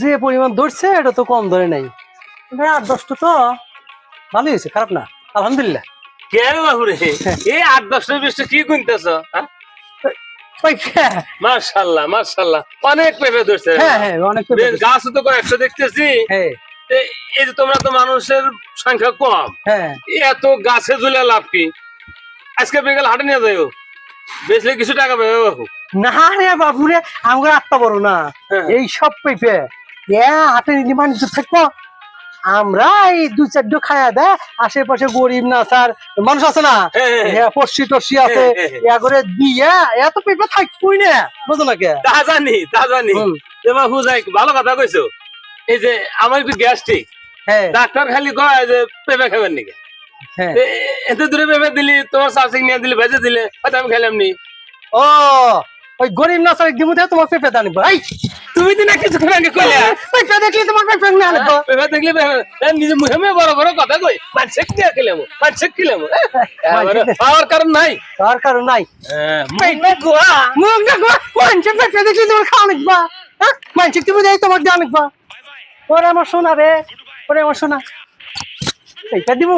যে পরিমাণ ধরছে এটা তো কম ধরে নাই, 8-10টা তো ভালোই হয়েছে, খারাপ না, আলহামদুলিল্লাহ। কেন বাবুরে এই 8-10 বৃষ্টি কি কিনতেছ? ওই মাশাআল্লাহ মাশাআল্লাহ, অনেক পেঁপে ধরছে। হ্যাঁ হ্যাঁ অনেক পেঁপে বেশ ধরছে। গাছ তো কয়েকটা দেখতেছি। হ্যাঁ এই যে তোমরা তো মানুষের সংখ্যা কম, হ্যাঁ এত গাছে ঝুলে লাভ কি? আজকে বিকেল হাটে নিয়ে যাইও, বেচলে কিছু টাকা পাবে বাবু। না রে বাবুরে, আমরা আটটা বড় না, হ্যাঁ। এই সব পেঁপে হাতে নিলে বাণিজ্য থাকবো। আমরা এই 2-4 খায়া দেয়, আশেপাশে গরিব না স্যার মানুষ আছে না, পড়শি টর্শি আছে, ইয়া করে দিয়ে এত পেঁপে থাকবই না, বুঝো না কে? তা জানি তা জানি। এ বাবু যাই, ভালো কথা কইছো। এই যে আমার একটু গ্যাস্ট্রিক, হ্যাঁ ডাক্তার খালি কয় যে পেঁপে খাবেন নাকি। হ্যাঁ। এত দূরে পেঁপে দিলি, তোমার চাষিক নিয়ে দিলি, ভেজে দিলে, হয়তো আমি খেলাম নি। ও ওই গরিব না স্যার দিমু তোমার পেঁপে আনবো। এই তুমি তো না কিছু আগে কইলে পেঁপে দেখলি তোমার পেঁপে নিয়ে আনবো। পেঁপে দেখলি নিজে মুখে মুখে বড় বড় কথা কই, মানুষে দিয়ে খেলাম, মানুষে খেলাম, পাওয়ার কারণ নাই, তার কারণ নাই। মুখ না গোয়া। মুখ দেখো মানুষের পেঁপে দেখলি তোমার খাওয়া নিকবা, হ্যাঁ মানুষের তুমি দেয় তোমার দেওয়া নিকবা। ওরে আমার শোনা রে, ওরে আমার শোনা, এইটা দিব।